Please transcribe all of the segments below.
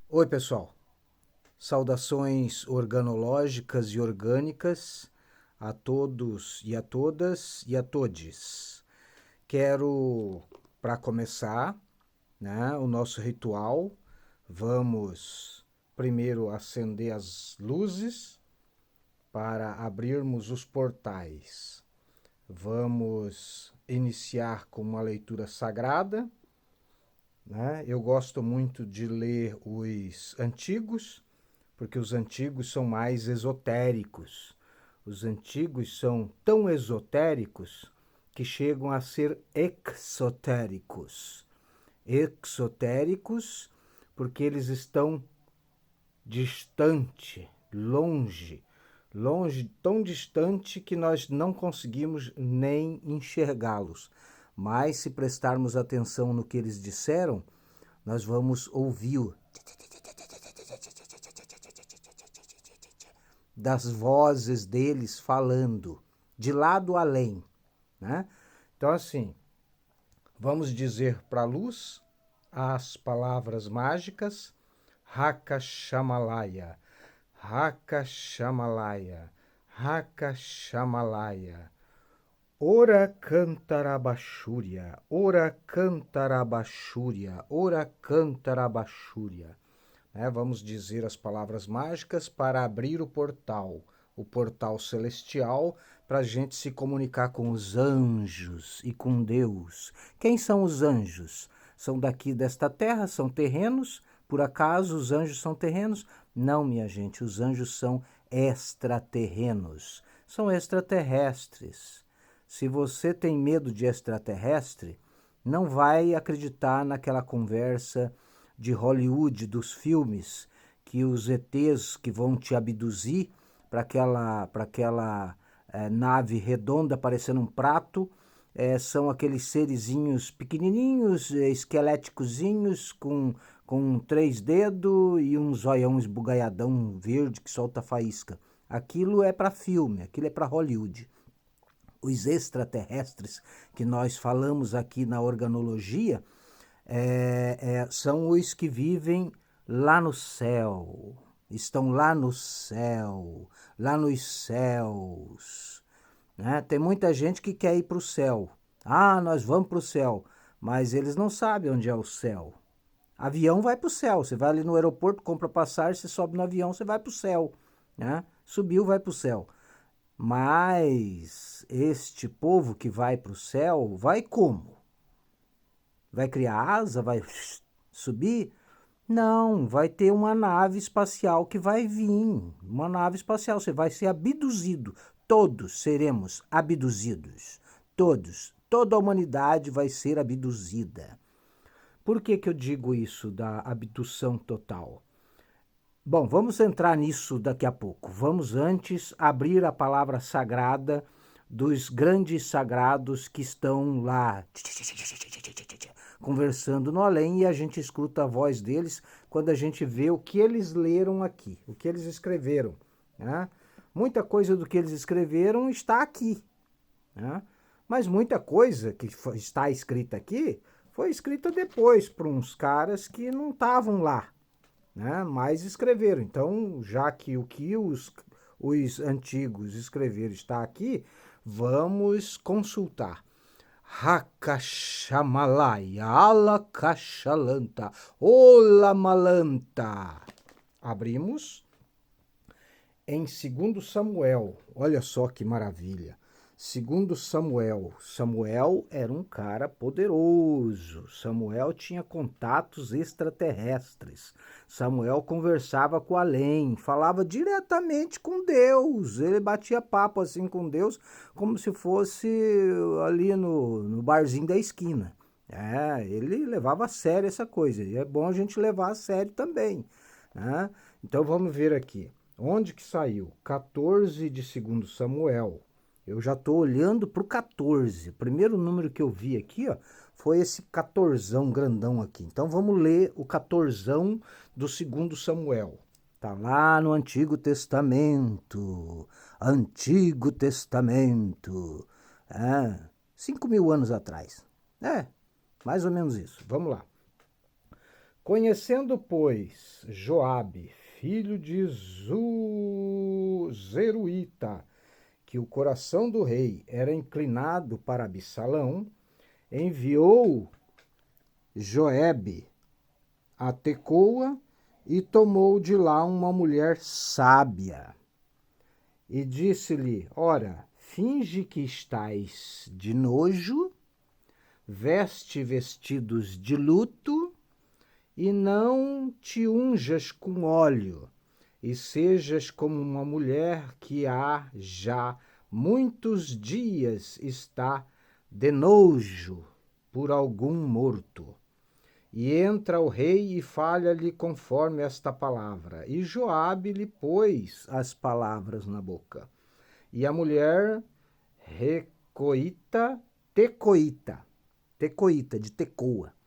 Oi, pessoal. Saudações organológicas e orgânicas a todos e a todas e a todes. Quero, para começar, o nosso ritual, vamos primeiro acender as luzes para abrirmos os portais. Vamos iniciar com uma leitura sagrada. Eu gosto muito de ler os antigos, porque os antigos são mais esotéricos. Os antigos são tão esotéricos que chegam a ser exotéricos. Exotéricos porque eles estão distante, longe, tão distante que nós não conseguimos nem enxergá-los. Mas se prestarmos atenção no que eles disseram, nós vamos ouvir das vozes deles falando, de lado além. Então, assim, vamos dizer para a luz as palavras mágicas Haka Shamalaya, Haka Shamalaya, Haka Shamalaya. Ora Cantarabachúria, Ora Cantarabachúria, Ora Cantarabachúria. Vamos dizer as palavras mágicas para abrir o portal celestial, para a gente se comunicar com os anjos e com Deus. Quem são os anjos? São daqui desta terra, são terrenos? Por acaso os anjos são terrenos? Não, minha gente, os anjos são extraterrenos, são extraterrestres. Se você tem medo de extraterrestre, não vai acreditar naquela conversa de Hollywood, dos filmes, que os ETs que vão te abduzir para aquela nave redonda parecendo um prato, são aqueles serizinhos pequenininhos, esqueléticozinhos, com 3 dedos e um zoião esbugaiadão verde que solta faísca. Aquilo é para filme, aquilo é para Hollywood. Os extraterrestres que nós falamos aqui na organologia são os que vivem lá no céu, estão lá no céu, lá nos céus. Tem muita gente que quer ir para o céu. Ah, nós vamos para o céu, mas eles não sabem onde é o céu. Avião vai para o céu, você vai ali no aeroporto, compra passagem, você sobe no avião, você vai para o céu. Subiu, vai para o céu. Mas este povo que vai para o céu, vai como? Vai criar asa? Vai subir? Não, vai ter uma nave espacial que vai vir. Uma nave espacial, você vai ser abduzido. Todos seremos abduzidos. Todos. Toda a humanidade vai ser abduzida. Por que eu digo isso da abdução total? Bom, vamos entrar nisso daqui a pouco. Vamos antes abrir a palavra sagrada dos grandes sagrados que estão lá conversando no além, e a gente escuta a voz deles quando a gente vê o que eles leram aqui, o que eles escreveram. Muita coisa do que eles escreveram está aqui. Mas muita coisa que está escrita aqui foi escrita depois por uns caras que não estavam lá. Mas escreveram. Então, já que o que os antigos escreveram está aqui, vamos consultar. Hakashamalaya, Alakashalanta, Olamalanta. Abrimos em 2 Samuel. Olha só que maravilha. 2 Samuel. Samuel era um cara poderoso. Samuel tinha contatos extraterrestres. Samuel conversava com além, falava diretamente com Deus. Ele batia papo assim com Deus, como se fosse ali no barzinho da esquina. Ele levava a sério essa coisa. E é bom a gente levar a sério também. Então vamos ver aqui. Onde que saiu? 14 de 2 Samuel. Eu já estou olhando para o 14. O primeiro número que eu vi aqui, foi esse 14 grandão aqui. Então vamos ler o 14 do 2 Samuel. Está lá no Antigo Testamento. Antigo Testamento. 5.000 anos atrás. Mais ou menos isso. Vamos lá. Conhecendo, pois, Joabe, filho de Zeruíta, que o coração do rei era inclinado para Absalão, enviou Joabe a Tecoa e tomou de lá uma mulher sábia. E disse-lhe: ora, finge que estais de nojo, veste vestidos de luto, e não te unjas com óleo, e sejas como uma mulher que há já muitos dias está de nojo por algum morto. E entra o rei e falha-lhe conforme esta palavra. E Joabe lhe pôs as palavras na boca. E a mulher Tecoíta, de Tecoa.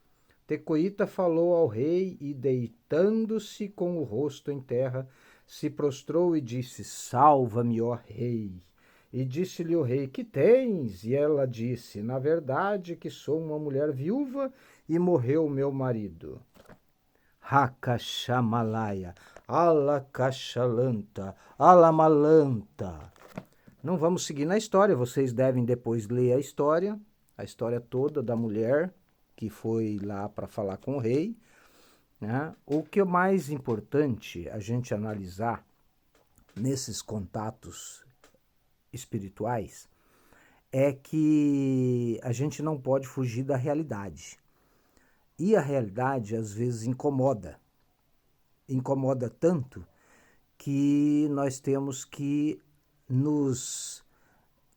Tecoíta falou ao rei e, deitando-se com o rosto em terra, se prostrou e disse: salva-me, ó rei. E disse-lhe o rei: que tens? E ela disse: na verdade que sou uma mulher viúva e morreu meu marido. Hakashamalaya, Alakashalanta, Alamalanta. Não vamos seguir na história, vocês devem depois ler a história toda da mulher que foi lá para falar com o rei, né? O que é mais importante a gente analisar nesses contatos espirituais é que a gente não pode fugir da realidade. E a realidade, às vezes, incomoda. Incomoda tanto que nós temos que nos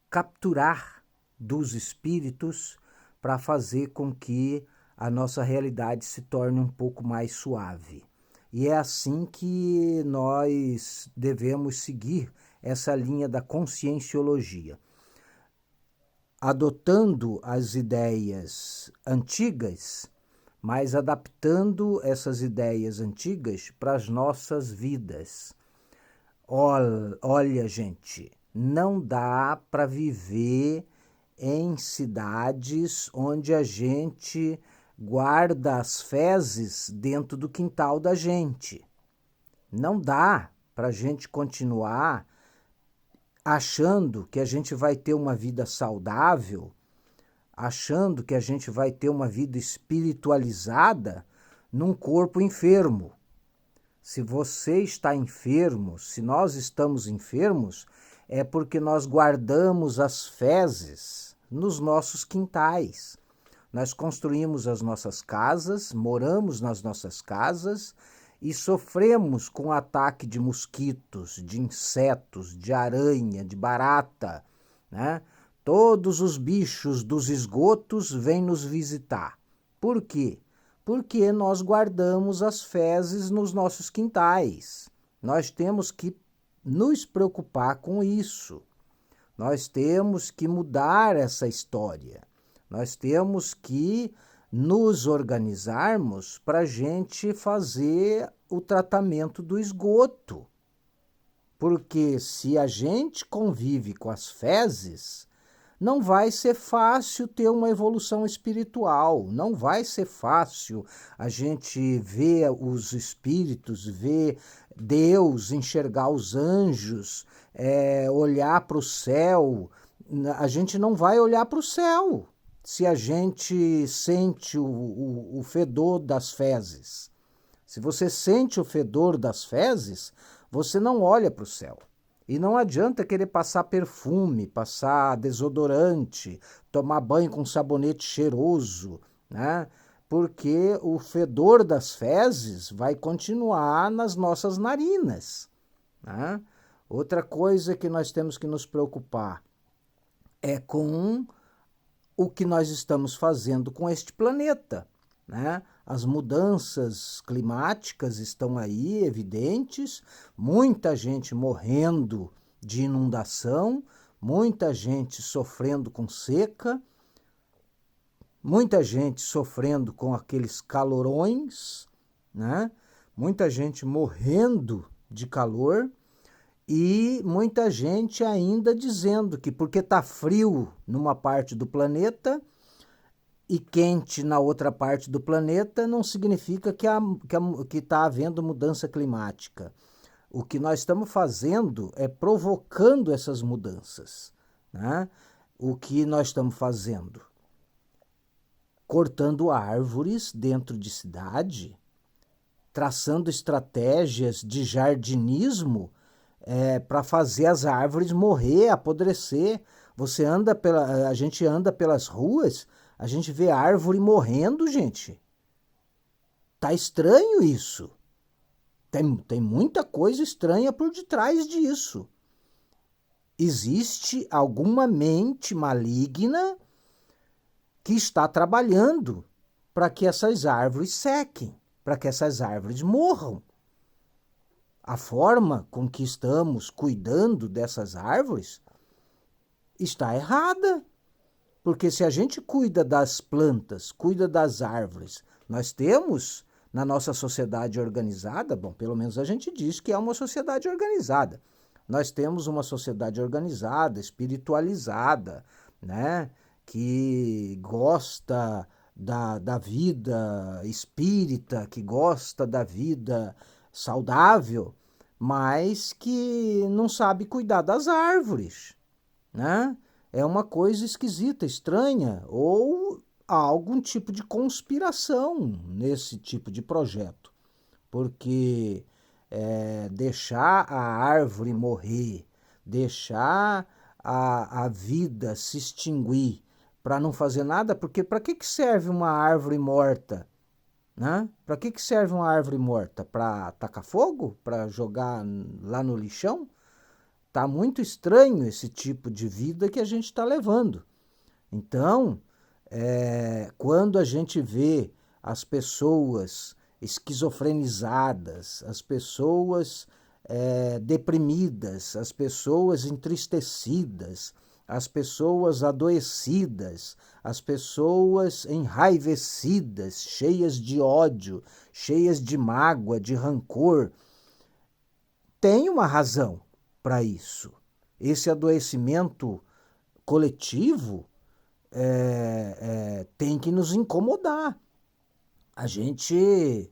capturar dos espíritos para fazer com que a nossa realidade se torne um pouco mais suave. E é assim que nós devemos seguir essa linha da conscienciologia, adotando as ideias antigas, mas adaptando essas ideias antigas para as nossas vidas. Olha, gente, não dá para viver em cidades onde a gente guarda as fezes dentro do quintal da gente. Não dá para a gente continuar achando que a gente vai ter uma vida saudável, achando que a gente vai ter uma vida espiritualizada num corpo enfermo. Se você está enfermo, se nós estamos enfermos, é porque nós guardamos as fezes nos nossos quintais. Nós construímos as nossas casas, moramos nas nossas casas e sofremos com o ataque de mosquitos, de insetos, de aranha, de barata, né? Todos os bichos dos esgotos vêm nos visitar. Por quê? Porque nós guardamos as fezes nos nossos quintais. Nós temos que nos preocupar com isso. Nós temos que mudar essa história. Nós temos que nos organizarmos para a gente fazer o tratamento do esgoto. Porque se a gente convive com as fezes, não vai ser fácil ter uma evolução espiritual, não vai ser fácil a gente ver os espíritos, ver Deus, enxergar os anjos, olhar para o céu. A gente não vai olhar para o céu se a gente sente o fedor das fezes. Se você sente o fedor das fezes, você não olha para o céu. E não adianta querer passar perfume, passar desodorante, tomar banho com sabonete cheiroso, né? Porque o fedor das fezes vai continuar nas nossas narinas, né? Outra coisa que nós temos que nos preocupar é com o que nós estamos fazendo com este planeta, né? As mudanças climáticas estão aí, evidentes, muita gente morrendo de inundação, muita gente sofrendo com seca, muita gente sofrendo com aqueles calorões, né? Muita gente morrendo de calor e muita gente ainda dizendo que porque está frio numa parte do planeta, e quente na outra parte do planeta não significa que está havendo mudança climática. O que nós estamos fazendo é provocando essas mudanças, né? O que nós estamos fazendo? Cortando árvores dentro de cidade, traçando estratégias de jardinismo para fazer as árvores morrer, apodrecer. A gente anda pelas ruas, a gente vê árvore morrendo, gente. Tá estranho isso. Tem muita coisa estranha por detrás disso. Existe alguma mente maligna que está trabalhando para que essas árvores sequem, para que essas árvores morram. A forma com que estamos cuidando dessas árvores está errada. Porque se a gente cuida das plantas, cuida das árvores, nós temos na nossa sociedade organizada, bom, pelo menos a gente diz que é uma sociedade organizada. Nós temos uma sociedade organizada, espiritualizada, né? Que gosta da vida espírita, que gosta da vida saudável, mas que não sabe cuidar das árvores, né? É uma coisa esquisita, estranha, ou há algum tipo de conspiração nesse tipo de projeto. Porque deixar a árvore morrer, deixar a vida se extinguir para não fazer nada, porque para que serve uma árvore morta? Né? Para que serve uma árvore morta? Para tacar fogo? Para jogar lá no lixão? Tá muito estranho esse tipo de vida que a gente está levando. Então, quando a gente vê as pessoas esquizofrenizadas, as pessoas deprimidas, as pessoas entristecidas, as pessoas adoecidas, as pessoas enraivecidas, cheias de ódio, cheias de mágoa, de rancor, tem uma razão para isso. Esse adoecimento coletivo tem que nos incomodar. A gente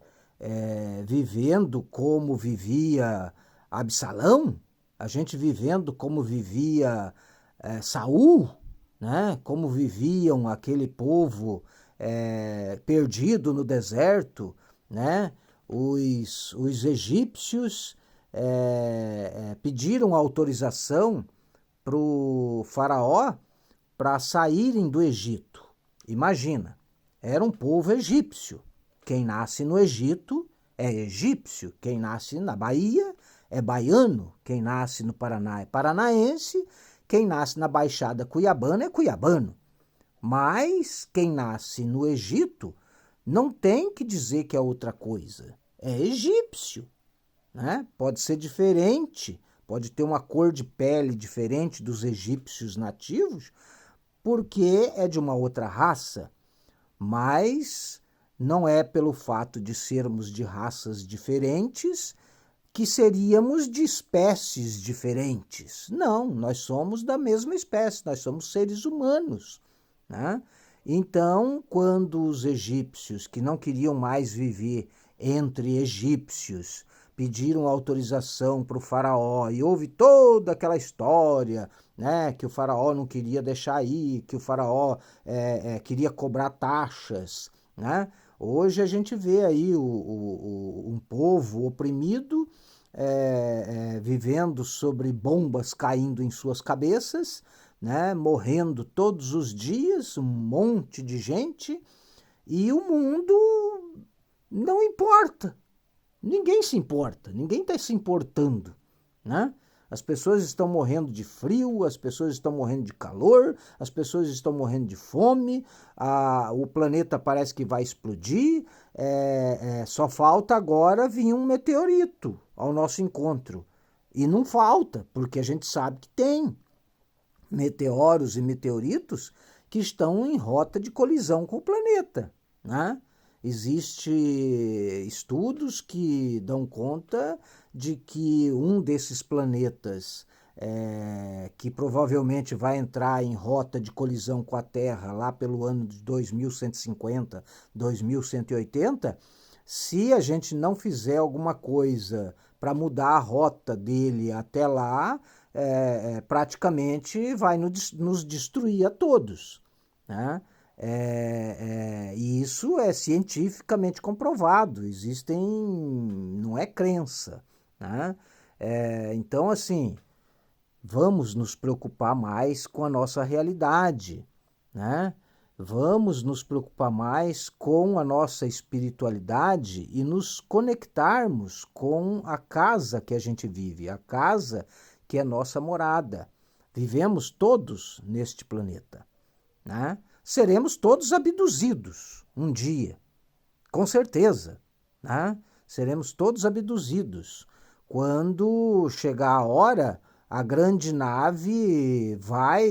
vivendo como vivia Absalão, a gente vivendo como vivia Saul, né? Como viviam aquele povo perdido no deserto, né? Os egípcios pediram autorização para o faraó para saírem do Egito. Imagina, era um povo egípcio. Quem nasce no Egito é egípcio. Quem nasce na Bahia é baiano. Quem nasce no Paraná é paranaense. Quem nasce na Baixada Cuiabana é cuiabano. Mas quem nasce no Egito não tem que dizer que é outra coisa. É egípcio, né? Pode ser diferente, pode ter uma cor de pele diferente dos egípcios nativos, porque é de uma outra raça, mas não é pelo fato de sermos de raças diferentes que seríamos de espécies diferentes. Não, nós somos da mesma espécie, nós somos seres humanos, né? Então, quando os egípcios, que não queriam mais viver entre egípcios, pediram autorização para o faraó e houve toda aquela história, né, que o faraó não queria deixar ir, que o faraó queria cobrar taxas, né? Hoje a gente vê aí um povo oprimido vivendo sobre bombas caindo em suas cabeças, né, morrendo todos os dias, um monte de gente, e o mundo não importa. Ninguém se importa, ninguém está se importando, né? As pessoas estão morrendo de frio, as pessoas estão morrendo de calor, as pessoas estão morrendo de fome, o planeta parece que vai explodir, só falta agora vir um meteorito ao nosso encontro. E não falta, porque a gente sabe que tem meteoros e meteoritos que estão em rota de colisão com o planeta, né? Existem estudos que dão conta de que um desses planetas que provavelmente vai entrar em rota de colisão com a Terra lá pelo ano de 2150, 2180, se a gente não fizer alguma coisa para mudar a rota dele até lá, praticamente vai nos destruir a todos, né? E isso é cientificamente comprovado, não é crença, né? Então, assim, vamos nos preocupar mais com a nossa realidade, né? Vamos nos preocupar mais com a nossa espiritualidade e nos conectarmos com a casa que a gente vive, a casa que é nossa morada. Vivemos todos neste planeta, né? Seremos todos abduzidos um dia, com certeza, né? Seremos todos abduzidos. Quando chegar a hora, a grande nave vai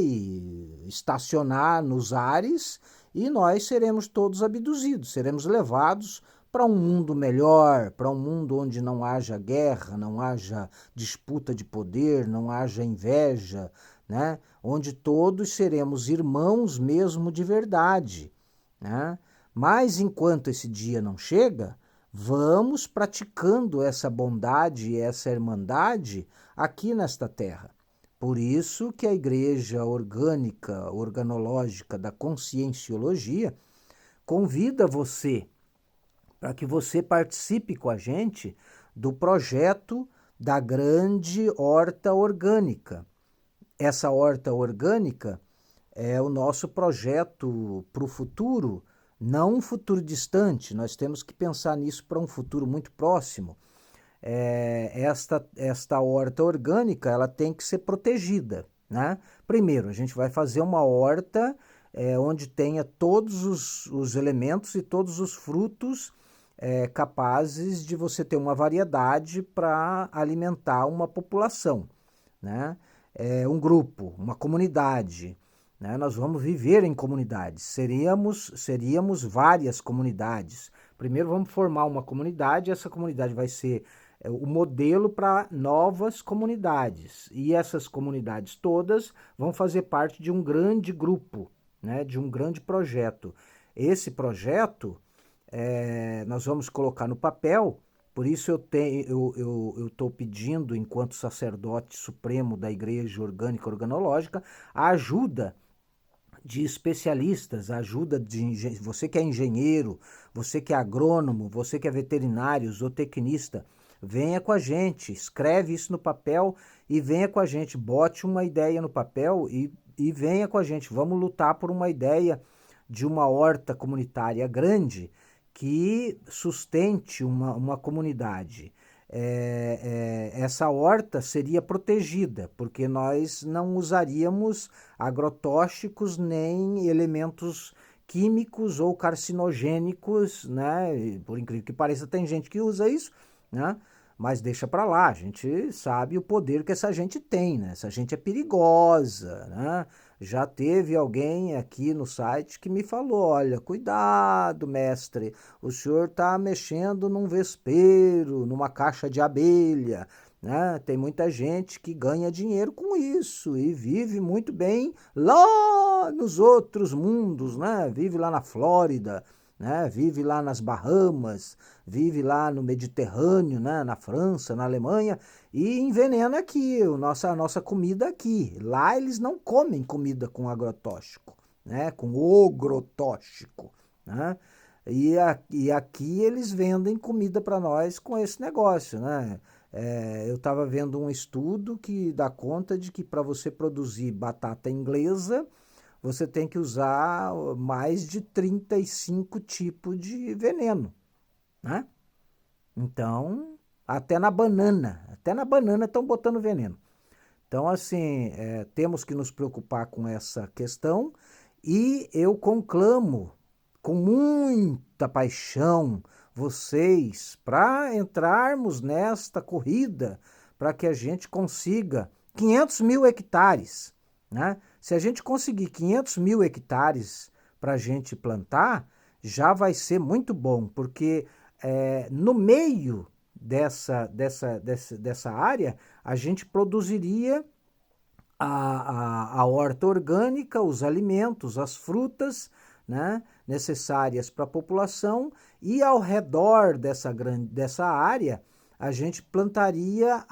estacionar nos ares e nós seremos todos abduzidos, seremos levados para um mundo melhor, para um mundo onde não haja guerra, não haja disputa de poder, não haja inveja, né? Onde todos seremos irmãos mesmo de verdade, né? Mas enquanto esse dia não chega, vamos praticando essa bondade e essa irmandade aqui nesta terra. Por isso que a Igreja Orgânica, Organológica da Conscienciologia convida você para que você participe com a gente do projeto da Grande Horta Orgânica. Essa horta orgânica é o nosso projeto para o futuro, não um futuro distante, nós temos que pensar nisso para um futuro muito próximo. Esta horta orgânica ela tem que ser protegida, né? Primeiro, a gente vai fazer uma horta onde tenha todos os elementos e todos os frutos capazes de você ter uma variedade para alimentar uma população, né? Um grupo, uma comunidade, né? Nós vamos viver em comunidades, seríamos várias comunidades. Primeiro vamos formar uma comunidade, essa comunidade vai ser o modelo para novas comunidades. E essas comunidades todas vão fazer parte de um grande grupo, né? De um grande projeto. Esse projeto nós vamos colocar no papel. Por isso eu estou pedindo, enquanto sacerdote supremo da Igreja Orgânica Organológica, a ajuda de especialistas, a ajuda de você que é engenheiro, você que é agrônomo, você que é veterinário, zootecnista, venha com a gente, escreve isso no papel e venha com a gente, bote uma ideia no papel e venha com a gente. Vamos lutar por uma ideia de uma horta comunitária grande que sustente uma comunidade. Essa horta seria protegida, porque nós não usaríamos agrotóxicos nem elementos químicos ou carcinogênicos, né? Por incrível que pareça, tem gente que usa isso, né? Mas deixa para lá, a gente sabe o poder que essa gente tem, né? Essa gente é perigosa, né? Já teve alguém aqui no site que me falou, olha, cuidado, mestre, o senhor está mexendo num vespeiro, numa caixa de abelha, né? Tem muita gente que ganha dinheiro com isso e vive muito bem lá nos outros mundos, né? Vive lá na Flórida, né? Vive lá nas Bahamas, vive lá no Mediterrâneo, né? Na França, na Alemanha, e envenena aqui, a nossa comida aqui. Lá eles não comem comida com agrotóxico, né? Com ogrotóxico, né? E aqui eles vendem comida para nós com esse negócio, né? Eu estava vendo um estudo que dá conta de que para você produzir batata inglesa, você tem que usar mais de 35 tipos de veneno, né? Então, até na banana estão botando veneno. Então, assim, temos que nos preocupar com essa questão e eu conclamo com muita paixão vocês para entrarmos nesta corrida para que a gente consiga 500 mil hectares, né? Se a gente conseguir 500 mil hectares para a gente plantar, já vai ser muito bom, porque no meio dessa área a gente produziria a horta orgânica, os alimentos, as frutas, né, necessárias para a população, e ao redor dessa área a gente plantaria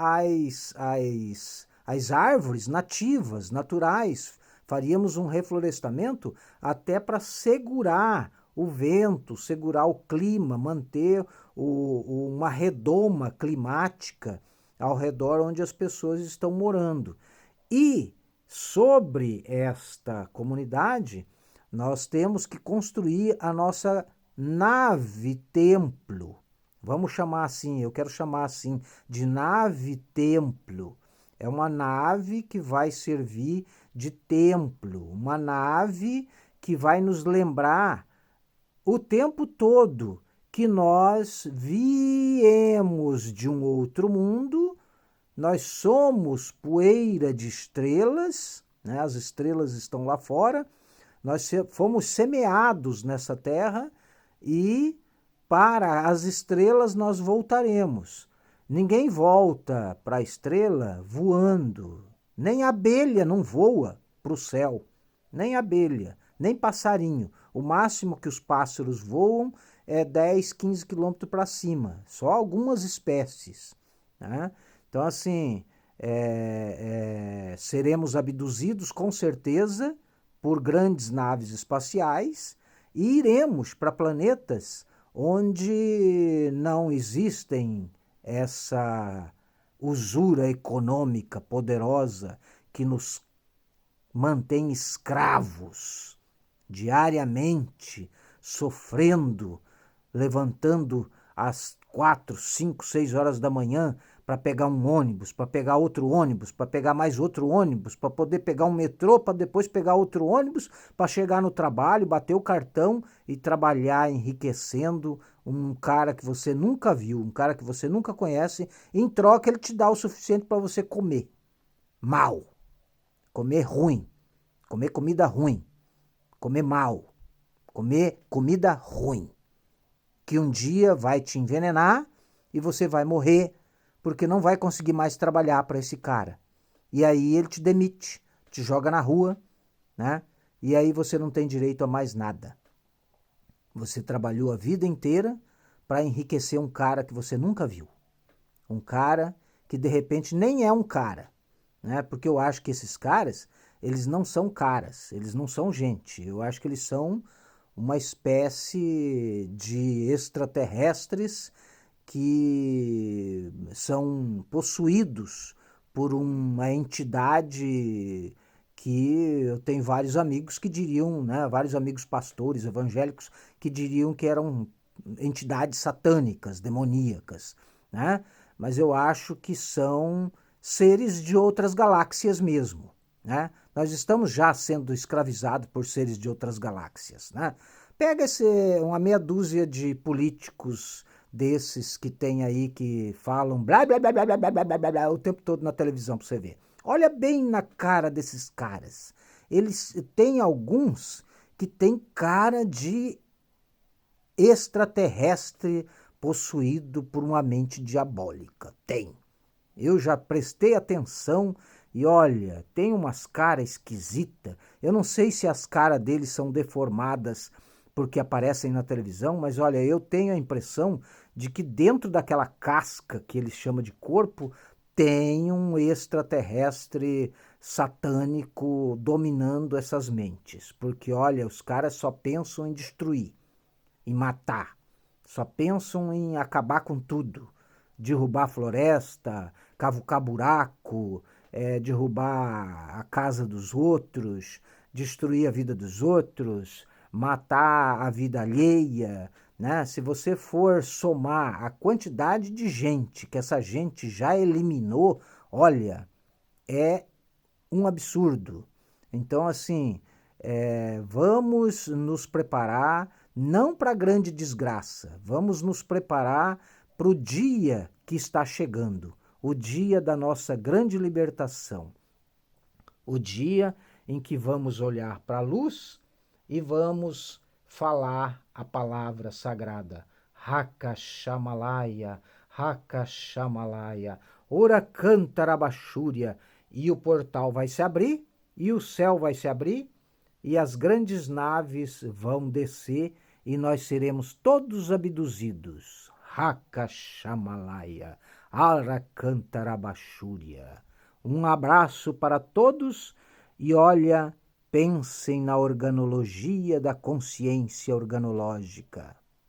as árvores nativas, naturais, faríamos um reflorestamento até para segurar o vento, segurar o clima, manter uma redoma climática ao redor onde as pessoas estão morando. E sobre esta comunidade, nós temos que construir a nossa nave-templo. Vamos chamar assim, eu quero chamar assim, de nave-templo. É uma nave que vai servir de templo, uma nave que vai nos lembrar o tempo todo que nós viemos de um outro mundo. Nós somos poeira de estrelas, né? As estrelas estão lá fora, nós fomos semeados nessa terra e para as estrelas nós voltaremos. Ninguém volta para a estrela voando, nem abelha não voa para o céu, nem abelha, nem passarinho. O máximo que os pássaros voam é 10, 15 quilômetros para cima, só algumas espécies, né? Então, assim, seremos abduzidos com certeza por grandes naves espaciais e iremos para planetas onde não existem essa usura econômica poderosa que nos mantém escravos diariamente, sofrendo, levantando às 4, 5, 6 horas da manhã para pegar um ônibus, para pegar outro ônibus, para pegar mais outro ônibus, para poder pegar um metrô, para depois pegar outro ônibus, para chegar no trabalho, bater o cartão e trabalhar enriquecendo um cara que você nunca viu, um cara que você nunca conhece. Em troca, ele te dá o suficiente para você comer mal, comer ruim, comer comida ruim, comer mal, comer comida ruim, que um dia vai te envenenar e você vai morrer porque não vai conseguir mais trabalhar para esse cara. E aí ele te demite, te joga na rua, né? E aí você não tem direito a mais nada. Você trabalhou a vida inteira para enriquecer um cara que você nunca viu. Um cara que de repente nem é um cara, né? Porque eu acho que esses caras, eles não são caras, eles não são gente. Eu acho que eles são uma espécie de extraterrestres que são possuídos por uma entidade que eu tenho vários amigos que diriam, né, vários amigos pastores evangélicos que diriam que eram entidades satânicas, demoníacas, né? Mas eu acho que são seres de outras galáxias mesmo, né? Nós estamos já sendo escravizados por seres de outras galáxias, né? Pega uma meia dúzia de políticos desses que tem aí que falam blá blá blá blá blá blá blá blá, blá o tempo todo na televisão para você ver. Olha bem na cara desses caras. Eles têm alguns que têm cara de extraterrestre possuído por uma mente diabólica. Tem. Eu já prestei atenção e olha, tem umas caras esquisitas. Eu não sei se as caras deles são deformadas porque aparecem na televisão, mas olha, eu tenho a impressão de que dentro daquela casca que eles chamam de corpo tem um extraterrestre satânico dominando essas mentes. Porque olha, os caras só pensam em destruir, em matar, só pensam em acabar com tudo. Derrubar a floresta, cavucar buraco, derrubar a casa dos outros, destruir a vida dos outros, matar a vida alheia, né? Se você for somar a quantidade de gente que essa gente já eliminou, olha, é um absurdo. Então, assim, vamos nos preparar não para a grande desgraça, vamos nos preparar para o dia que está chegando, o dia da nossa grande libertação, o dia em que vamos olhar para a luz e vamos falar a palavra sagrada, Hakashamalaya, Hakashamalaya, Ora Cantarabachúria, e o portal vai se abrir, e o céu vai se abrir, e as grandes naves vão descer, e nós seremos todos abduzidos. Hakashamalaya, Arakantarabachúria. Um abraço para todos e olha, pensem na organologia da consciência organológica.